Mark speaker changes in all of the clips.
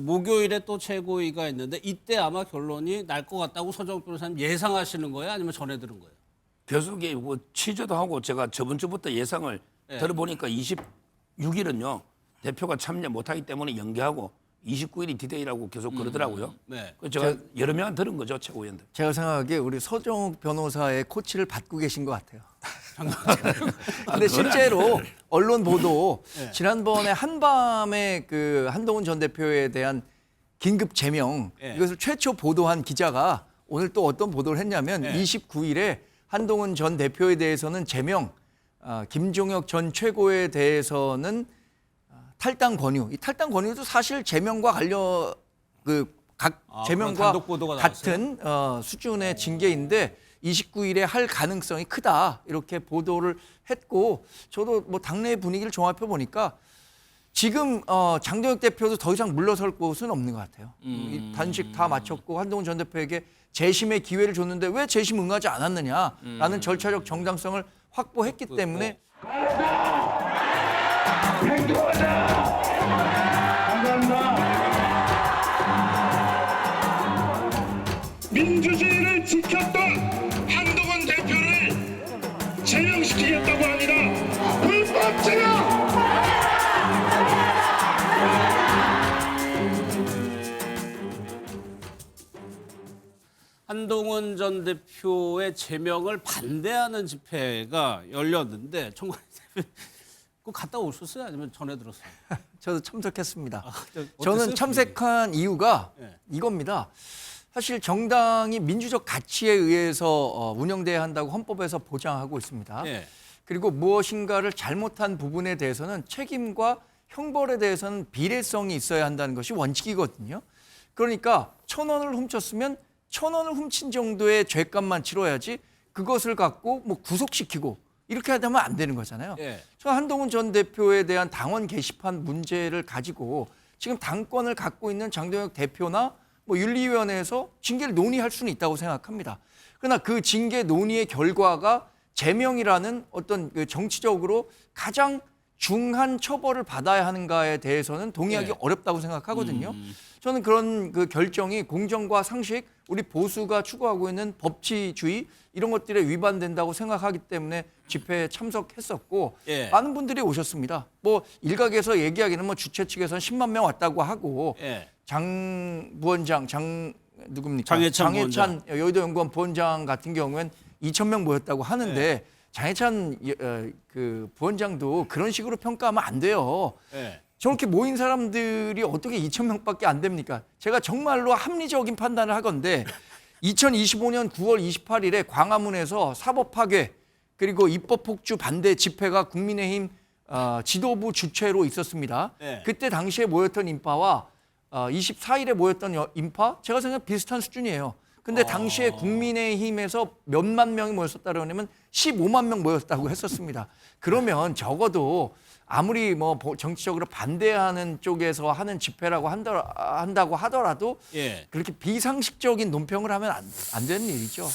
Speaker 1: 목요일에 또 최고위가 있는데 이때 아마 결론이 날 것 같다고 서정욱 변호사님 예상하시는 거예요? 아니면 전해 들은 거예요?
Speaker 2: 계속 뭐 취재도 하고 제가 저번 주부터 예상을 들어보니까 26일은요 대표가 참여 못하기 때문에 연기하고 29일이 디데이라고 계속 그러더라고요.
Speaker 1: 네.
Speaker 2: 그래서 제가 여러 명 들은 거죠 최고위원들.
Speaker 3: 제가 생각하기에 우리 서정욱 변호사의 코치를 받고 계신 것 같아요. 근데 실제로 언론 보도 지난번에 한밤에 그 한동훈 전 대표에 대한 긴급 제명 이것을 최초 보도한 기자가 오늘 또 어떤 보도를 했냐면 29일에 한동훈 전 대표에 대해서는 제명, 김종혁 전 최고에 대해서는 탈당 권유. 이 탈당 권유도 사실 제명과 관련 각 제명과
Speaker 1: 단독 보도가
Speaker 3: 같은 수준의 징계인데 29일에 할 가능성이 크다 이렇게 보도를 했고 저도 뭐 당내 분위기를 종합해 보니까 지금 장동혁 대표도 더 이상 물러설 곳은 없는 것 같아요. 이 단식 다 마쳤고 한동훈 전 대표에게 재심의 기회를 줬는데 왜 재심 응하지 않았느냐라는 절차적 정당성을 확보했기 때문에
Speaker 4: 민주주의를 지켰던 한동훈 대표를 제명시키겠다고 합니다. 불법 제명!
Speaker 1: 한동훈 전 대표의 제명을 반대하는 집회가 열렸는데 청관 대표 그거 갔다 오셨어요? 아니면 전해 들었어요?
Speaker 3: 저도 참석했습니다.
Speaker 1: 어땠어요?
Speaker 3: 저는 참석한 이유가
Speaker 1: 네.
Speaker 3: 이겁니다. 사실 정당이 민주적 가치에 의해서 운영돼야 한다고 헌법에서 보장하고 있습니다.
Speaker 1: 네.
Speaker 3: 그리고 무엇인가를 잘못한 부분에 대해서는 책임과 형벌에 대해서는 비례성이 있어야 한다는 것이 원칙이거든요. 그러니까 1,000원을 훔쳤으면 1,000원을 훔친 정도의 죄값만 치러야지 그것을 갖고 뭐 구속시키고 이렇게 하면 안 되는 거잖아요.
Speaker 1: 예.
Speaker 3: 저 한동훈 전 대표에 대한 당원 게시판 문제를 가지고 지금 당권을 갖고 있는 장동혁 대표나 뭐 윤리위원회에서 징계를 논의할 수는 있다고 생각합니다. 그러나 그 징계 논의의 결과가 제명이라는 어떤 그 정치적으로 가장 중한 처벌을 받아야 하는가에 대해서는 동의하기 어렵다고 생각하거든요. 저는 그런 그 결정이 공정과 상식, 우리 보수가 추구하고 있는 법치주의 이런 것들에 위반된다고 생각하기 때문에 집회에 참석했었고 많은 분들이 오셨습니다. 뭐 일각에서 얘기하기는 뭐 주최 측에서는 10만 명 왔다고 하고 장 부원장 누굽니까? 장해찬 여의도연구원 부원장 같은 경우엔 2,000명 모였다고 하는데 장해찬 그 부원장도 그런 식으로 평가하면 안 돼요. 저렇게 모인 사람들이 어떻게 2,000명밖에 안 됩니까? 제가 정말로 합리적인 판단을 하건데 2025년 9월 28일에 광화문에서 사법 파괴 그리고 입법 폭주 반대 집회가 국민의힘 지도부 주최로 있었습니다. 그때 당시에 모였던 인파와 24일에 모였던 인파 제가 생각해 비슷한 수준이에요. 근데 당시에 국민의힘에서 몇만 명이 모였었다 그러냐면 15만 명 모였다고 했었습니다. 그러면 적어도 아무리 뭐 정치적으로 반대하는 쪽에서 하는 집회라고 한다고 하더라도 그렇게 비상식적인 논평을 하면 안 되는 일이죠.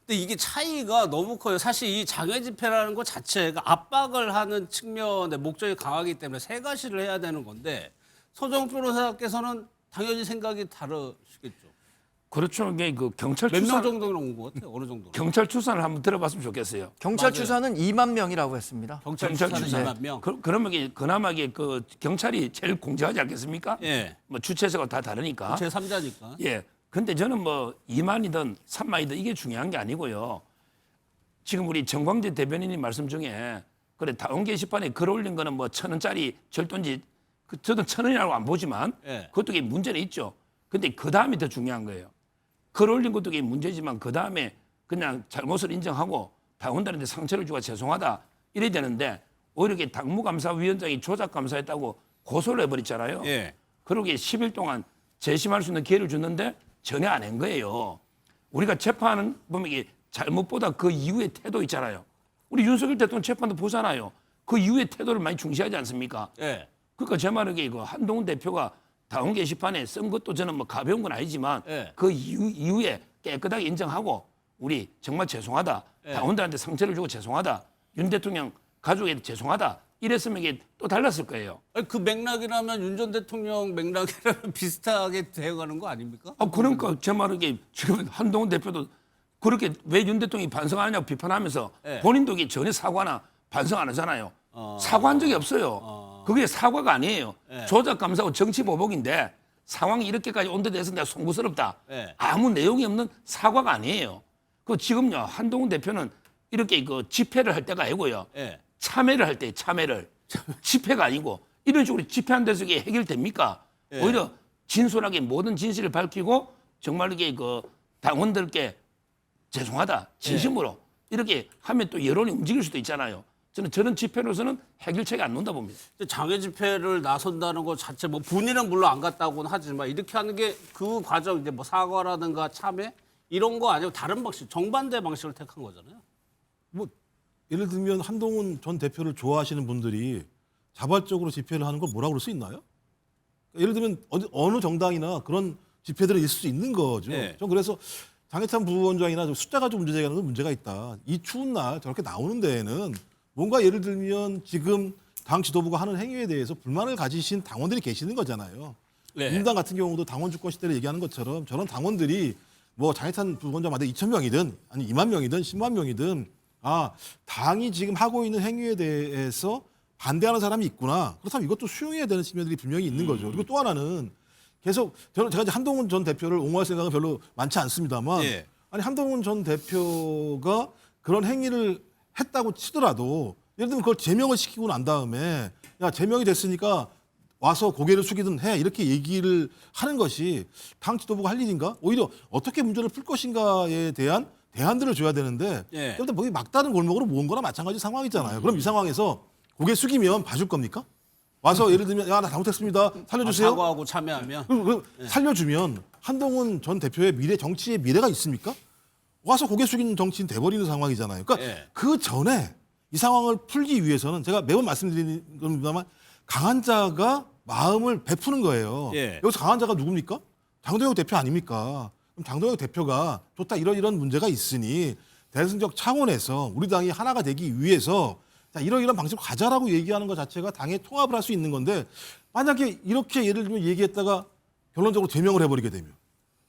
Speaker 1: 근데 이게 차이가 너무 커요. 사실 이 장외 집회라는 것 자체가 압박을 하는 측면의 목적이 강하기 때문에 세 가지를 해야 되는 건데 서정욱 변호사께서는 당연히 생각이 다르시겠죠.
Speaker 2: 그렇죠. 이게 그 경찰
Speaker 1: 몇 명
Speaker 2: 추산
Speaker 1: 정도는 온 것 같아요? 어느 정도?
Speaker 2: 경찰 추산을 한번 들어봤으면 좋겠어요.
Speaker 3: 경찰
Speaker 1: 맞아요.
Speaker 3: 추산은 2만 명이라고 했습니다.
Speaker 1: 경찰
Speaker 2: 경찰
Speaker 1: 추산은
Speaker 2: 추산.
Speaker 1: 2만 명.
Speaker 2: 그러면 이게 그나마 이게 그 경찰이 제일 공정하지 않겠습니까? 뭐 주체자가 다 다르니까.
Speaker 1: 제3자니까.
Speaker 2: 예. 근데 저는 뭐 2만이든 3만이든 이게 중요한 게 아니고요. 지금 우리 정광재 대변인님 말씀 중에 그래 다운 게시판에 글 올린 거는 뭐 1,000원짜리 절도인지 저도 1,000원이라고 안 보지만 그것도 문제는 있죠. 근데 그 다음이 더 중요한 거예요. 글 올린 것도 문제지만 그 다음에 그냥 잘못을 인정하고 당원들한테 상처를 주고 죄송하다 이래야 되는데 오히려 당무감사위원장이 조작감사했다고 고소를 해버렸잖아요. 그러게 10일 동안 재심할 수 있는 기회를 줬는데 전혀 안 한 거예요. 우리가 재판 보면 이게 잘못보다 그 이후의 태도 있잖아요. 우리 윤석열 대통령 재판도 보잖아요. 그 이후의 태도를 많이 중시하지 않습니까? 그러니까 제 말은 그 한동훈 대표가 당원 게시판에 쓴 것도 저는 뭐 가벼운 건 아니지만 그 이후에 깨끗하게 인정하고 우리 정말 죄송하다. 당원들한테 상처를 주고 죄송하다. 윤 대통령 가족에게 죄송하다. 이랬으면 이게 또 달랐을 거예요.
Speaker 1: 아니, 그 맥락이라면 윤 전 대통령 맥락이라면 비슷하게 되어가는 거 아닙니까?
Speaker 2: 그러니까 제 말은 이게 지금 한동훈 대표도 그렇게 왜 윤 대통령이 반성 안 하냐고 비판하면서
Speaker 1: 네.
Speaker 2: 본인도 이게 전혀 사과나 반성 안 하잖아요. 사과한 적이 없어요. 그게 사과가 아니에요.
Speaker 1: 네.
Speaker 2: 조작 감사하고 정치 보복인데 상황이 이렇게까지 온 데 대해서 내가 송구스럽다.
Speaker 1: 네.
Speaker 2: 아무 내용이 없는 사과가 아니에요. 그 지금요 한동훈 대표는 이렇게 그 집회를 할 때가 아니고요.
Speaker 1: 예.
Speaker 2: 참회를 할 때 참회를 집회가 아니고 이런 식으로 집회한 데서 이게 해결됩니까?
Speaker 1: 예.
Speaker 2: 오히려 진솔하게 모든 진실을 밝히고 정말 이게 그 당원들께 죄송하다 진심으로 이렇게 하면 또 여론이 움직일 수도 있잖아요. 저는 저런 집회로서는 해결책이 안 논다 봅니다.
Speaker 1: 장외 집회를 나선다는 것 자체 뭐 본인은 물론 안 갔다고는 하지만 이렇게 하는 게 그 과정 이제 뭐 사과라든가 참회 이런 거 아니고 다른 방식 정반대 방식을 택한 거잖아요.
Speaker 5: 뭐 예를 들면 한동훈 전 대표를 좋아하시는 분들이 자발적으로 집회를 하는 걸 뭐라고 그럴 수 있나요? 예를 들면 어느 정당이나 그런 집회들은 있을 수 있는 거죠.
Speaker 1: 네.
Speaker 5: 전 그래서 장해찬 부원장이나 숫자가 좀 문제가 문제가 있다. 이 추운 날 저렇게 나오는 데에는 뭔가 예를 들면 지금 당 지도부가 하는 행위에 대해서 불만을 가지신 당원들이 계시는 거잖아요.
Speaker 1: 네.
Speaker 5: 민주당 같은 경우도 당원 주권 시대를 얘기하는 것처럼 저런 당원들이 뭐 장해찬 부원장마다 2,000명이든 아니 2만 명이든 10만 명이든 당이 지금 하고 있는 행위에 대해서 반대하는 사람이 있구나. 그렇다면 이것도 수용해야 되는 측면들이 분명히 있는 거죠. 그리고 또 하나는 계속 제가 이제 한동훈 전 대표를 옹호할 생각은 별로 많지 않습니다만
Speaker 1: 예.
Speaker 5: 아니 한동훈 전 대표가 그런 행위를 했다고 치더라도 예를 들면 그걸 제명을 시키고 난 다음에 야 제명이 됐으니까 와서 고개를 숙이든 해 이렇게 얘기를 하는 것이 당 지도부가 할 일인가? 오히려 어떻게 문제를 풀 것인가에 대한 대안들을 줘야 되는데
Speaker 1: 예.
Speaker 5: 일단 뭐 막다른 골목으로 모은 거나 마찬가지 상황이잖아요. 그럼 이 상황에서 고개 숙이면 봐줄 겁니까? 와서 예를 들면 야 나 잘못했습니다 살려주세요.
Speaker 1: 사과하고 참여하면
Speaker 5: 그럼 살려주면 한동훈 전 대표의 미래 정치의 미래가 있습니까? 와서 고개 숙이는 정치인 돼버리는 상황이잖아요. 그러니까
Speaker 1: 예.
Speaker 5: 그 전에 이 상황을 풀기 위해서는 제가 매번 말씀드리는 겁니다만 강한 자가 마음을 베푸는 거예요.
Speaker 1: 예.
Speaker 5: 여기서 강한 자가 누굽니까? 장동혁 대표 아닙니까? 그럼 장동혁 대표가 좋다 이런 문제가 있으니 대승적 차원에서 우리 당이 하나가 되기 위해서 자, 이런 방식으로 가자라고 얘기하는 것 자체가 당에 통합을 할 수 있는 건데 만약에 이렇게 예를 들면 얘기했다가 결론적으로 제명을 해버리게 되면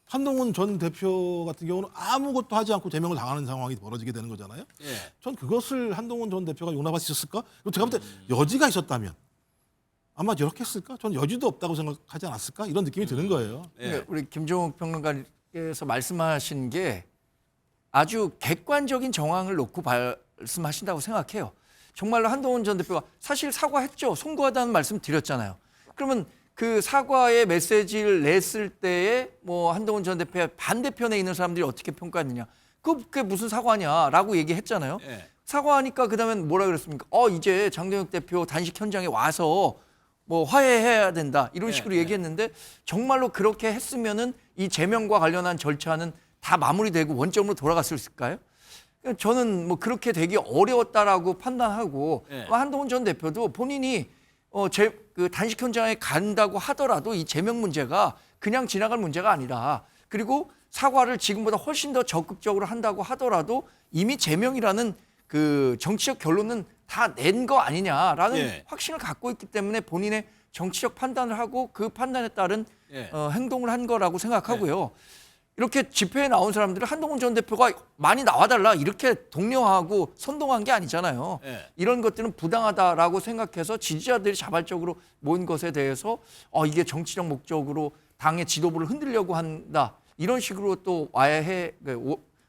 Speaker 5: 한동훈 전 대표 같은 경우는 아무것도 하지 않고 제명을 당하는 상황이 벌어지게 되는 거잖아요.
Speaker 1: 예.
Speaker 5: 전 그것을 한동훈 전 대표가 용납할 수 있었을까? 그리고 제가 볼 때 여지가 있었다면 아마 이렇게 했을까? 저는 여지도 없다고 생각하지 않았을까? 이런 느낌이 드는 거예요.
Speaker 1: 예.
Speaker 3: 그러니까 우리 김종욱 평론가께서 말씀하신 게 아주 객관적인 정황을 놓고 말씀하신다고 생각해요. 정말로 한동훈 전 대표가 사실 사과했죠. 송구하다는 말씀 드렸잖아요. 그러면 그 사과의 메시지를 냈을 때에 뭐 한동훈 전 대표의 반대편에 있는 사람들이 어떻게 평가했느냐. 그게 무슨 사과냐라고 얘기했잖아요.
Speaker 1: 예.
Speaker 3: 사과하니까 그다음엔 뭐라 그랬습니까? 이제 장동혁 대표 단식 현장에 와서 뭐 화해해야 된다 이런 식으로 얘기했는데 정말로 그렇게 했으면은 이 제명과 관련한 절차는 다 마무리되고 원점으로 돌아갔을 수 있을까요? 저는 뭐 그렇게 되기 어려웠다라고 판단하고
Speaker 1: 예.
Speaker 3: 한동훈 전 대표도 본인이 그 단식 현장에 간다고 하더라도 이 제명 문제가 그냥 지나갈 문제가 아니라 그리고 사과를 지금보다 훨씬 더 적극적으로 한다고 하더라도 이미 제명이라는 그 정치적 결론은 다 낸 거 아니냐라는
Speaker 1: 예.
Speaker 3: 확신을 갖고 있기 때문에 본인의 정치적 판단을 하고 그 판단에 따른
Speaker 1: 예.
Speaker 3: 행동을 한 거라고 생각하고요. 이렇게 집회에 나온 사람들을 한동훈 전 대표가 많이 나와달라 이렇게 독려하고 선동한 게 아니잖아요.
Speaker 1: 예.
Speaker 3: 이런 것들은 부당하다라고 생각해서 지지자들이 자발적으로 모인 것에 대해서 이게 정치적 목적으로 당의 지도부를 흔들려고 한다. 이런 식으로 또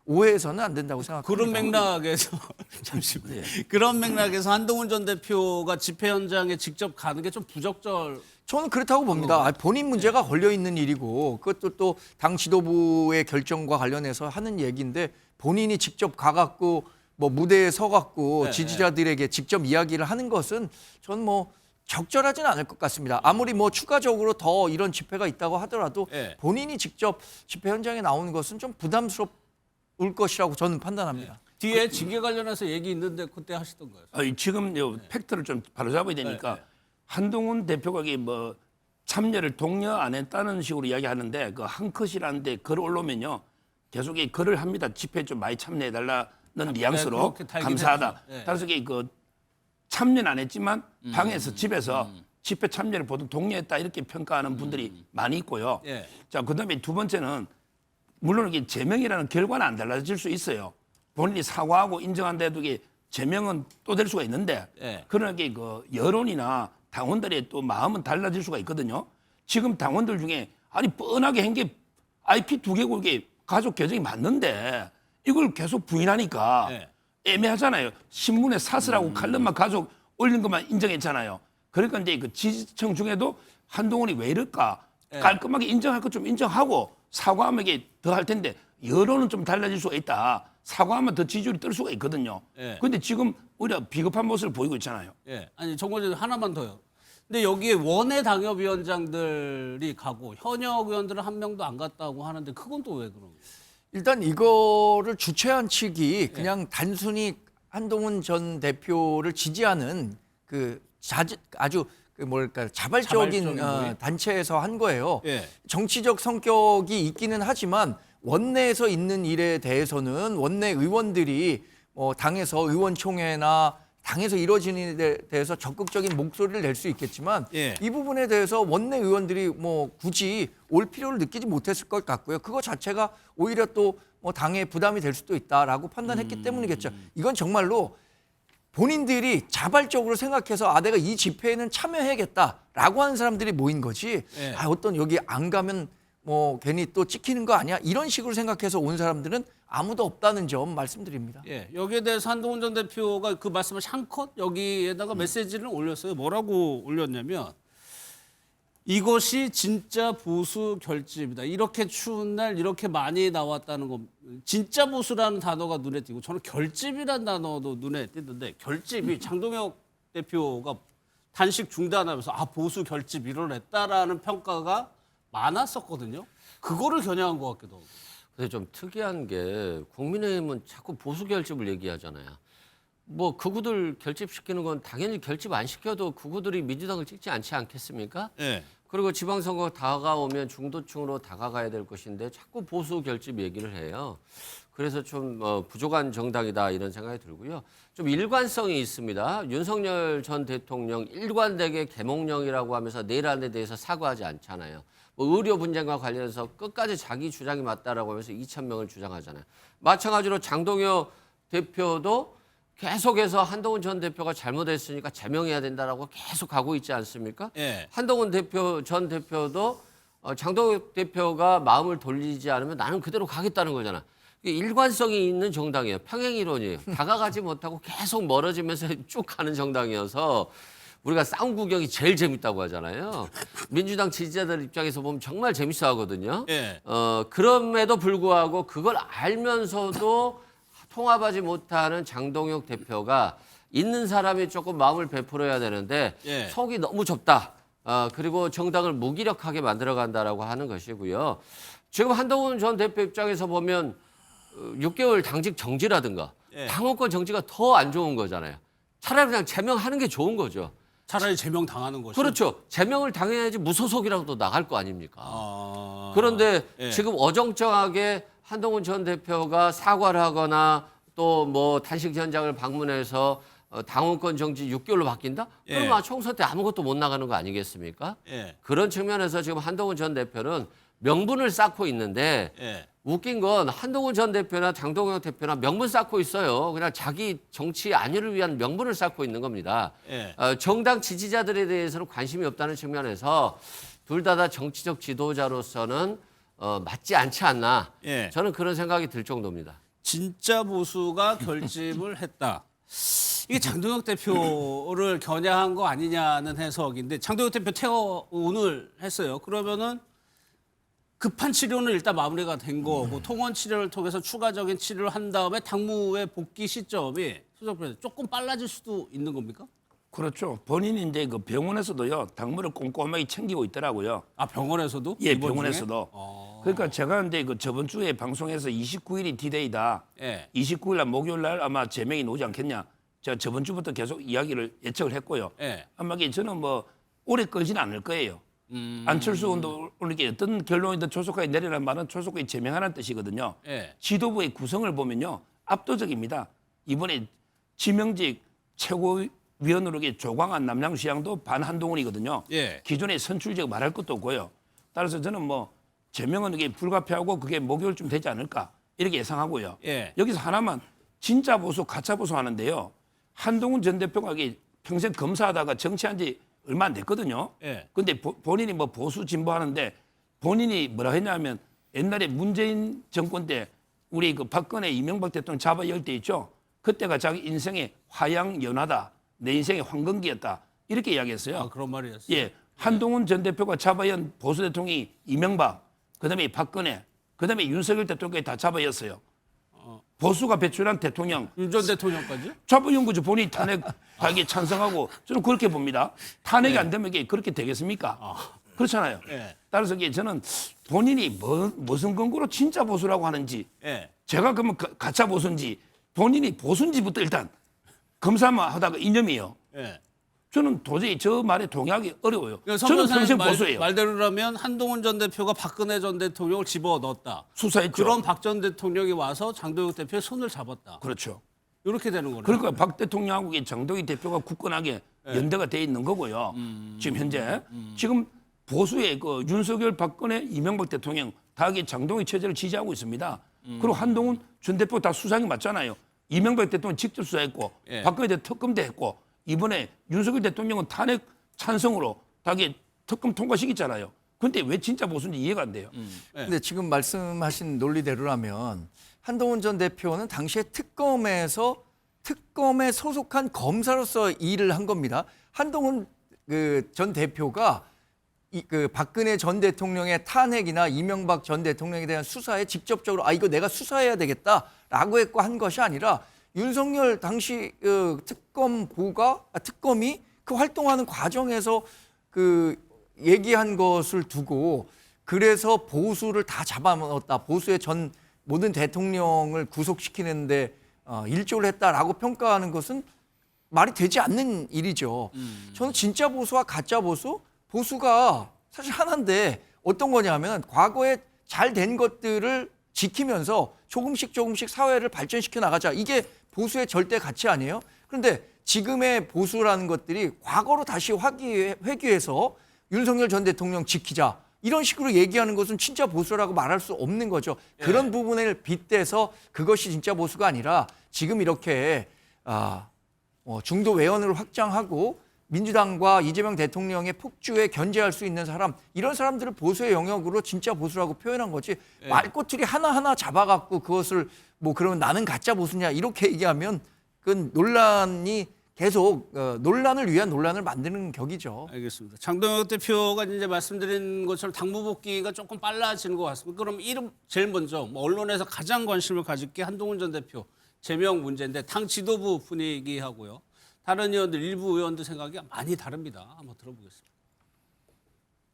Speaker 3: 오해해서는 안 된다고 생각합니다.
Speaker 1: 그런 맥락에서 잠시만요. 그런 맥락에서 한동훈 전 대표가 집회 현장에 직접 가는 게 좀 부적절.
Speaker 3: 저는 그렇다고 봅니다. 본인 문제가 걸려 있는 일이고 그것도 또 당 지도부의 결정과 관련해서 하는 얘기인데 본인이 직접 가갖고 뭐 무대에 서갖고
Speaker 1: 네,
Speaker 3: 지지자들에게 직접 이야기를 하는 것은 저는 뭐 적절하지는 않을 것 같습니다. 아무리 뭐 추가적으로 더 이런 집회가 있다고 하더라도
Speaker 1: 네.
Speaker 3: 본인이 직접 집회 현장에 나오는 것은 좀 부담스러울 것이라고 저는 판단합니다.
Speaker 1: 뒤에 징계 관련해서 얘기 있는데 그때 하시던 거예요.
Speaker 2: 지금 요 팩트를 좀 바로잡아야 되니까 한동훈 대표가 이게 뭐 참여를 독려 안 했다는 식으로 이야기하는데 그 한 컷이라는데 글 올라오면요 계속 이 글을 합니다. 집회에 좀 많이 참여해달라는 뉘앙스로
Speaker 1: 그렇게 달긴
Speaker 2: 감사하다.
Speaker 1: 했죠. 네.
Speaker 2: 따라서 이게 그 참여는 안 했지만 방에서 집에서 집회 참여를 보통 독려했다 이렇게 평가하는 분들이 많이 있고요.
Speaker 1: 예.
Speaker 2: 자, 그다음에 두 번째는 물론 이게 제명이라는 결과는 안 달라질 수 있어요. 본인이 사과하고 인정한데도 이게 제명은 또 될 수가 있는데
Speaker 1: 예.
Speaker 2: 그러나 이게 그 여론이나 당원들의 또 마음은 달라질 수가 있거든요. 지금 당원들 중에 아니 뻔하게 한 게 IP 2개국의 가족 계정이 맞는데 이걸 계속 부인하니까
Speaker 1: 예.
Speaker 2: 애매하잖아요. 신문에 사설하고 칼럼만 가족 올린 것만 인정했잖아요. 그러니까 이제 그 지지층 중에도 한동훈이 왜 이럴까
Speaker 1: 예.
Speaker 2: 깔끔하게 인정할 것 좀 인정하고 사과하면 이게 더 할 텐데 여론은 좀 달라질 수가 있다. 사과하면 더 지지율이 뜰 수가 있거든요.
Speaker 1: 예.
Speaker 2: 그런데 지금 오히려 비겁한 모습을 보이고 있잖아요.
Speaker 1: 예. 아니 정권님 하나만 더요. 근데 여기에 원외 당협위원장들이 가고 현역 의원들은 한 명도 안 갔다고 하는데 그건 또 왜 그런 거예요?
Speaker 3: 일단 이거를 주최한 측이 그냥 단순히 한동훈 전 대표를 지지하는 그 아주 그 뭐랄까 자발적인
Speaker 1: 자발적인 모임?
Speaker 3: 단체에서 한 거예요.
Speaker 1: 예.
Speaker 3: 정치적 성격이 있기는 하지만 원내에서 있는 일에 대해서는 원내 의원들이 당에서 의원총회나 당에서 이루어지는 데 대해서 적극적인 목소리를 낼 수 있겠지만
Speaker 1: 예.
Speaker 3: 이 부분에 대해서 원내 의원들이 굳이 올 필요를 느끼지 못했을 것 같고요. 그거 자체가 오히려 또 당에 부담이 될 수도 있다라고 판단했기 때문이겠죠. 이건 정말로 본인들이 자발적으로 생각해서 내가 이 집회에는 참여해야겠다라고 하는 사람들이 모인 거지.
Speaker 1: 예.
Speaker 3: 어떤 여기 안 가면 괜히 또 찍히는 거 아니야? 이런 식으로 생각해서 온 사람들은 아무도 없다는 점 말씀드립니다.
Speaker 1: 예, 여기에 대해서 한동훈 전 대표가 그 말씀을 샹컷 여기에다가 메시지를 올렸어요. 뭐라고 올렸냐면 이것이 진짜 보수 결집이다. 이렇게 추운 날 이렇게 많이 나왔다는 거. 진짜 보수라는 단어가 눈에 띄고 저는 결집이라는 단어도 눈에 띄는데 결집이 장동혁 대표가 단식 중단하면서 보수 결집 이뤄냈다라는 평가가 많았었거든요. 그거를 겨냥한 것 같기도 하고.
Speaker 6: 근데 좀 특이한 게 국민의힘은 자꾸 보수 결집을 얘기하잖아요. 뭐 극우들 결집시키는 건 당연히 결집 안 시켜도 극우들이 민주당을 찍지 않지 않겠습니까?
Speaker 1: 예.
Speaker 6: 그리고 지방선거 다가오면 중도층으로 다가가야 될 것인데 자꾸 보수 결집 얘기를 해요. 그래서 좀 부족한 정당이다 이런 생각이 들고요. 좀 일관성이 있습니다. 윤석열 전 대통령 일관되게 계몽령이라고 하면서 내일 안에 대해서 사과하지 않잖아요. 의료 분쟁과 관련해서 끝까지 자기 주장이 맞다라고 하면서 2,000명을 주장하잖아요. 마찬가지로 장동혁 대표도 계속해서 한동훈 전 대표가 잘못했으니까 제명해야 된다라고 계속 가고 있지 않습니까?
Speaker 1: 예.
Speaker 6: 한동훈 전 대표도 장동혁 대표가 마음을 돌리지 않으면 나는 그대로 가겠다는 거잖아. 이게 일관성이 있는 정당이에요. 평행이론이에요. 다가가지 못하고 계속 멀어지면서 쭉 가는 정당이어서 우리가 싸움 구경이 제일 재밌다고 하잖아요. 민주당 지지자들 입장에서 보면 정말 재밌어 하거든요.
Speaker 1: 예.
Speaker 6: 그럼에도 불구하고 그걸 알면서도 통합하지 못하는 장동혁 대표가 있는 사람이 조금 마음을 베풀어야 되는데
Speaker 1: 예.
Speaker 6: 속이 너무 좁다. 그리고 정당을 무기력하게 만들어간다라고 하는 것이고요. 지금 한동훈 전 대표 입장에서 보면 6개월 당직 정지라든가
Speaker 1: 예.
Speaker 6: 당원권 정지가 더 안 좋은 거잖아요. 차라리 그냥 제명하는 게 좋은 거죠.
Speaker 1: 차라리 제명 당하는 것이.
Speaker 6: 그렇죠. 제명을 당해야지 무소속이라도 나갈 거 아닙니까?
Speaker 1: 아,
Speaker 6: 그런데
Speaker 1: 예.
Speaker 6: 지금 어정쩡하게 한동훈 전 대표가 사과를 하거나 또 뭐 단식 현장을 방문해서 당원권 정지 6개월로 바뀐다?
Speaker 1: 예.
Speaker 6: 그러면 총선 때 아무것도 못 나가는 거 아니겠습니까?
Speaker 1: 예.
Speaker 6: 그런 측면에서 지금 한동훈 전 대표는 명분을 쌓고 있는데
Speaker 1: 예.
Speaker 6: 웃긴 건 한동훈 전 대표나 장동혁 대표나 명분 쌓고 있어요. 그냥 자기 정치 안위를 위한 명분을 쌓고 있는 겁니다.
Speaker 1: 예.
Speaker 6: 정당 지지자들에 대해서는 관심이 없다는 측면에서 둘 다 정치적 지도자로서는 맞지 않지 않나.
Speaker 1: 예.
Speaker 6: 저는 그런 생각이 들 정도입니다.
Speaker 1: 진짜 보수가 결집을 했다. 이게 장동혁 대표를 겨냥한 거 아니냐는 해석인데 장동혁 대표 퇴원을 했어요. 그러면은 급한 치료는 일단 마무리가 된 거고 통원 치료를 통해서 추가적인 치료를 한 다음에 당무의 복귀 시점이 수석부에서 조금 빨라질 수도 있는 겁니까?
Speaker 2: 그렇죠. 본인이 이제 그 병원에서도요 당무를 꼼꼼하게 챙기고 있더라고요.
Speaker 1: 아 병원에서도?
Speaker 2: 예,
Speaker 1: 이번
Speaker 2: 병원에서도.
Speaker 1: 중에?
Speaker 2: 그러니까 제가 이제 그 저번 주에 방송에서 29일이 디데이다.
Speaker 1: 예.
Speaker 2: 29일 날 목요일 날 아마 제명이 나오지 않겠냐. 제가 저번 주부터 계속 이야기를 예측을 했고요.
Speaker 1: 예.
Speaker 2: 아마 이게 저는 뭐 오래 끌지는 않을 거예요. 안철수 의원도 이렇게 어떤 결론이든 조속하게 내리라는 말은 조속하게 제명하라는 뜻이거든요.
Speaker 1: 예.
Speaker 2: 지도부의 구성을 보면요 압도적입니다. 이번에 지명직 위원으로 조광한 남양시장도 반 한동훈이거든요.
Speaker 1: 예.
Speaker 2: 기존에 선출직 말할 것도 없고요. 따라서 저는 뭐 제명은 이게 불가피하고 그게 목요일쯤 되지 않을까 이렇게 예상하고요.
Speaker 1: 예.
Speaker 2: 여기서 하나만 진짜 보수, 가짜 보수 하는데요. 한동훈 전 대표가 이게 평생 검사하다가 정치한 지 얼마 안 됐거든요.
Speaker 1: 예.
Speaker 2: 근데 본인이 뭐 보수 진보 하는데 본인이 뭐라 했냐면 옛날에 문재인 정권 때 우리 그 박근혜 이명박 대통령 잡아 열 때 있죠. 그때가 자기 인생의 화양 연화다. 내 인생의 황금기였다. 이렇게 이야기했어요.
Speaker 1: 아, 그런 말이었어요.
Speaker 2: 예. 한동훈 전 대표가 잡아연 보수 대통령이 이명박, 그다음에 박근혜, 그다음에 윤석열 대통령까지 다 잡아였어요. 보수가 배출한 대통령
Speaker 1: 윤 전 대통령까지?
Speaker 2: 잡아연 거죠. 본인이 탄핵하기에 찬성하고 저는 그렇게 봅니다. 탄핵이 안 되면 이게 그렇게 되겠습니까? 그렇잖아요.
Speaker 1: 예.
Speaker 2: 따라서 이게 저는 본인이 무슨 근거로 진짜 보수라고 하는지
Speaker 1: 예.
Speaker 2: 제가 그러면 가짜 보수인지 본인이 보수인지부터 일단 검사만 하다가 이념이에요.
Speaker 1: 예.
Speaker 2: 저는 도저히 저 말에 동의하기 어려워요.
Speaker 1: 그러니까
Speaker 2: 저는
Speaker 1: 선
Speaker 2: 평생
Speaker 1: 변호사님
Speaker 2: 보수예요.
Speaker 1: 말대로라면 한동훈 전 대표가 박근혜 전 대통령을 집어넣었다.
Speaker 2: 수사했죠.
Speaker 1: 그런 박 전 대통령이 와서 장도혁 대표의 손을 잡았다.
Speaker 2: 그렇죠.
Speaker 1: 이렇게 되는 거네요.
Speaker 2: 그러니까 박 대통령하고 장동희 대표가 굳건하게 연대가 돼 있는 거고요. 지금 현재 지금 보수의 그 윤석열, 박근혜, 이명박 대통령 다 이게 장동희 체제를 지지하고 있습니다. 그리고 한동훈 전 대표 다 수상이 맞잖아요. 이명박 대통령 직접 수사했고
Speaker 1: 예.
Speaker 2: 박근혜 대통령 특검도 했고 이번에 윤석열 대통령은 탄핵 찬성으로 다 이게 특검 통과시켰잖아요. 근데 왜 진짜 보수인지 이해가 안 돼요.
Speaker 3: 근데 지금 말씀하신 논리대로라면 한동훈 전 대표는 당시에 특검에 소속한 검사로서 일을 한 겁니다. 한동훈 전 대표가 그 박근혜 전 대통령의 탄핵이나 이명박 전 대통령에 대한 수사에 직접적으로 이거 내가 수사해야 되겠다라고 했고 한 것이 아니라 윤석열 당시 특검이 그 활동하는 과정에서 그 얘기한 것을 두고 그래서 보수를 다 잡아먹었다. 보수의 전 모든 대통령을 구속시키는데 일조를 했다라고 평가하는 것은 말이 되지 않는 일이죠. 저는 진짜 보수와 가짜 보수가 사실 하나인데 어떤 거냐면 과거에 잘 된 것들을 지키면서 조금씩 사회를 발전시켜 나가자. 이게 보수의 절대 가치 아니에요? 그런데 지금의 보수라는 것들이 과거로 다시 회귀해서 윤석열 전 대통령 지키자. 이런 식으로 얘기하는 것은 진짜 보수라고 말할 수 없는 거죠. 그런 부분을 빗대서 그것이 진짜 보수가 아니라 지금 이렇게 중도 외연을 확장하고 민주당과 이재명 대통령의 폭주에 견제할 수 있는 사람, 이런 사람들을 보수의 영역으로 진짜 보수라고 표현한 거지. 말꼬투리 하나하나 잡아갖고 그것을 뭐 그러면 나는 가짜 보수냐 이렇게 얘기하면 그건 논란이 계속 논란을 위한 논란을 만드는 격이죠.
Speaker 1: 알겠습니다. 장동혁 대표가 이제 말씀드린 것처럼 당무 복귀가 조금 빨라지는 것 같습니다. 그럼 제일 먼저 언론에서 가장 관심을 가질 게 한동훈 전 대표 제명 문제인데 당 지도부 분위기하고요. 다른 의원들, 일부 의원들 생각이 많이 다릅니다. 한번 들어보겠습니다.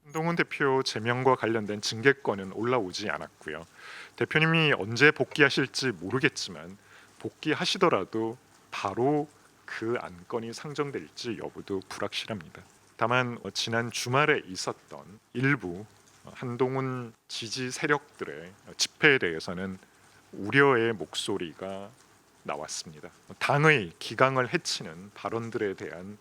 Speaker 7: 한동훈 대표 제명과 관련된 징계권은 올라오지 않았고요. 대표님이 언제 복귀하실지 모르겠지만 복귀하시더라도 바로 그 안건이 상정될지 여부도 불확실합니다. 다만 지난 주말에 있었던 일부 한동훈 지지 세력들의 집회에 대해서는 우려의 목소리가 나왔습니다. 당의 기강을 해치는 발언들에 대한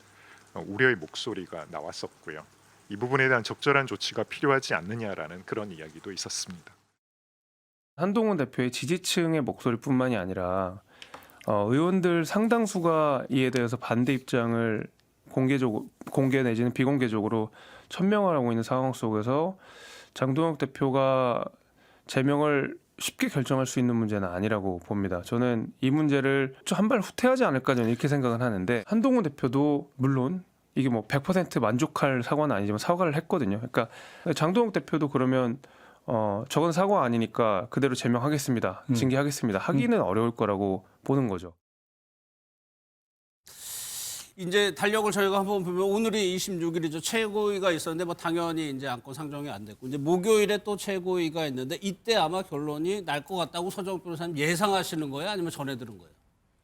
Speaker 7: 우려의 목소리가 나왔었고요. 이 부분에 대한 적절한 조치가 필요하지 않느냐라는 그런 이야기도 있었습니다.
Speaker 8: 한동훈 대표의 지지층의 목소리뿐만이 아니라 의원들 상당수가 이에 대해서 반대 입장을 공개 내지는 비공개적으로 천명을 하고 있는 상황 속에서 장동혁 대표가 제명을 쉽게 결정할 수 있는 문제는 아니라고 봅니다. 저는 이 문제를 좀 한 발 후퇴하지 않을까 저는 이렇게 생각을 하는데 한동훈 대표도 물론 이게 뭐 100% 만족할 사과는 아니지만 사과를 했거든요. 그러니까 장동혁 대표도 그러면 저건 사과 아니니까 그대로 제명하겠습니다. 징계하겠습니다. 하기는 어려울 거라고 보는 거죠.
Speaker 1: 이제 달력을 저희가 한번 보면 오늘이 26일이죠. 최고위가 있었는데 당연히 이제 안건 상정이 안 됐고 이제 목요일에 또 최고위가 있는데 이때 아마 결론이 날 것 같다고 서정욱 변호사님 예상하시는 거예요? 아니면 전해 들은 거예요?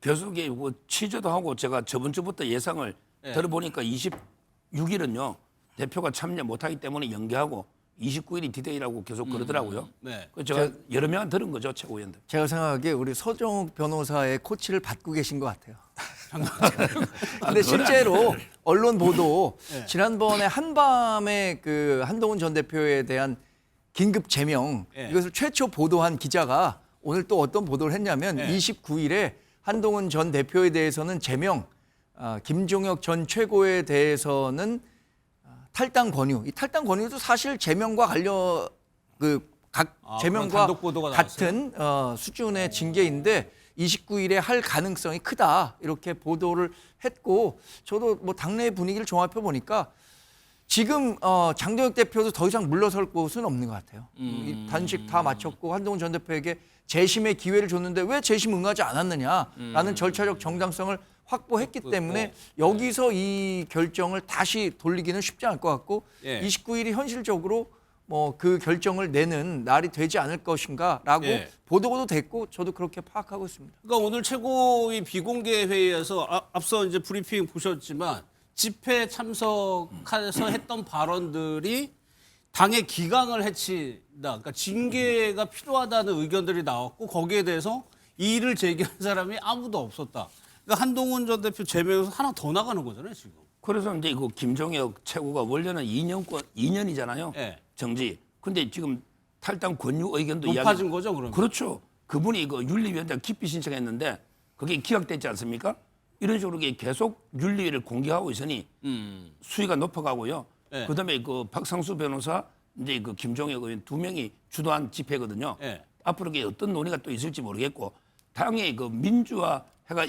Speaker 2: 계속 뭐 취재도 하고 제가 저번 주부터 예상을 들어보니까 26일은요 대표가 참여 못하기 때문에 연기하고 29일이 디데이라고 계속 그러더라고요.
Speaker 1: 네.
Speaker 2: 그래서 제가 여러 명 들은 거죠, 최고위원들.
Speaker 3: 제가 생각하기에 우리 서정욱 변호사의 코치를 받고 계신 것 같아요. 근데 실제로 언론 보도 지난번에 한밤에 그 한동훈 전 대표에 대한 긴급 제명 이것을 최초 보도한 기자가 오늘 또 어떤 보도를 했냐면 29일에 한동훈 전 대표에 대해서는 제명, 김종혁 전 최고에 대해서는 탈당 권유. 이 탈당 권유도 사실 제명과 관련 각
Speaker 1: 그런
Speaker 3: 제명과
Speaker 1: 단독 보도가
Speaker 3: 같은 수준의 징계인데 29일에 할 가능성이 크다 이렇게 보도를 했고 저도 뭐 당내 분위기를 종합해 보니까 지금 장동혁 대표도 더 이상 물러설 곳은 없는 것 같아요. 이 단식 다 마쳤고 한동훈 전 대표에게 재심의 기회를 줬는데 왜 재심 응하지 않았느냐라는 절차적 정당성을 확보했기 때문에 여기서 이 결정을 다시 돌리기는 쉽지 않을 것 같고 29일이 현실적으로 뭐 그 결정을 내는 날이 되지 않을 것인가라고 보도도 됐고 저도 그렇게 파악하고 있습니다.
Speaker 1: 그러니까 오늘 최고위 비공개 회의에서 앞서 이제 브리핑 보셨지만 집회 참석해서 했던 발언들이 당의 기강을 해친다. 그러니까 징계가 필요하다는 의견들이 나왔고 거기에 대해서 이의를 제기한 사람이 아무도 없었다. 그러니까 한동훈 전 대표 제명에서 하나 더 나가는 거잖아요, 지금.
Speaker 2: 그래서 이제 그 김종혁 최고가 원래는 2년이잖아요.
Speaker 1: 예.
Speaker 2: 정지. 근데 지금 탈당 권유 의견도
Speaker 1: 높아진 거죠, 그러면?
Speaker 2: 그렇죠. 그분이 그 윤리위원장 기피 신청했는데 그게 기각됐지 않습니까? 이런 식으로 계속 윤리위를 공개하고 있으니 수위가 높아가고요.
Speaker 1: 예.
Speaker 2: 그다음에 그 박상수 변호사 이제 그 김종혁 의원 두 명이 주도한 집회거든요.
Speaker 1: 예.
Speaker 2: 앞으로 이게 어떤 논의가 또 있을지 모르겠고 당의 그 민주화해가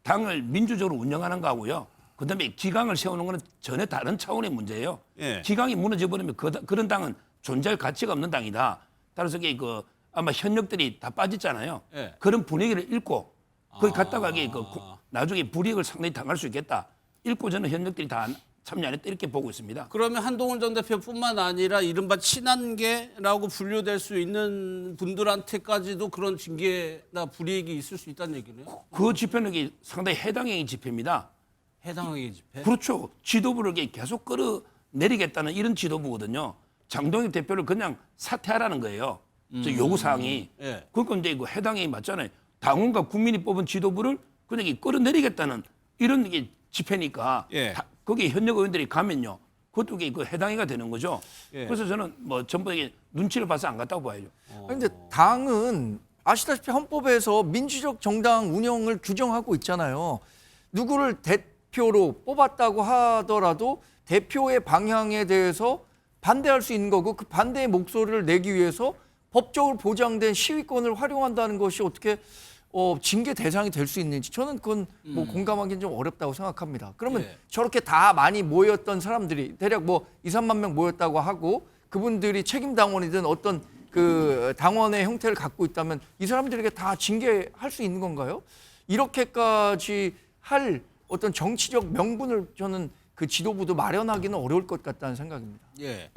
Speaker 2: 당을 민주적으로 운영하는 거하고요. 그다음에 기강을 세우는 것은 전혀 다른 차원의 문제예요.
Speaker 1: 예.
Speaker 2: 기강이 무너져 버리면 그런 당은 존재할 가치가 없는 당이다. 따라서 이게 그 아마 현역들이 다 빠졌잖아요.
Speaker 1: 예.
Speaker 2: 그런 분위기를 읽고 거기 갔다가 이게 나중에 불이익을 상당히 당할 수 있겠다. 읽고 저는 현역들이 다 참여 안 했다 이렇게 보고 있습니다.
Speaker 1: 그러면 한동훈 전 대표뿐만 아니라 이른바 친한계라고 분류될 수 있는 분들한테까지도 그런 징계나 불이익이 있을 수 있다는 얘기네요.
Speaker 2: 그 집회는 이게 상당히 해당형의 집회입니다.
Speaker 1: 해당하게 집회.
Speaker 2: 그렇죠. 지도부를 이렇게 계속 끌어내리겠다는 이런 지도부거든요. 장동혁 대표를 그냥 사퇴하라는 거예요. 저 요구사항이.
Speaker 1: 예.
Speaker 2: 그러니까 이제 이거 해당이 맞잖아요. 당원과 국민이 뽑은 지도부를 그냥 이렇게 끌어내리겠다는 이런 게 집회니까
Speaker 1: 예.
Speaker 2: 거기에 현역 의원들이 가면요. 그것도 이게 그 해당이가 되는 거죠.
Speaker 1: 예.
Speaker 2: 그래서 저는 뭐 전부 이게 눈치를 봐서 안 갔다고 봐야죠.
Speaker 3: 그런데 당은 아시다시피 헌법에서 민주적 정당 운영을 규정하고 있잖아요. 누구를 대표로 뽑았다고 하더라도 대표의 방향에 대해서 반대할 수 있는 거고 그 반대의 목소리를 내기 위해서 법적으로 보장된 시위권을 활용한다는 것이 어떻게 징계 대상이 될 수 있는지 저는 그건 뭐 공감하기는 좀 어렵다고 생각합니다. 그러면
Speaker 1: 예.
Speaker 3: 저렇게 다 많이 모였던 사람들이 대략 뭐 2, 3만 명 모였다고 하고 그분들이 책임 당원이든 어떤 그 당원의 형태를 갖고 있다면 이 사람들에게 다 징계할 수 있는 건가요? 이렇게까지 할 어떤 정치적 명분을 저는 그 지도부도 마련하기는 어려울 것 같다는 생각입니다.
Speaker 1: 예.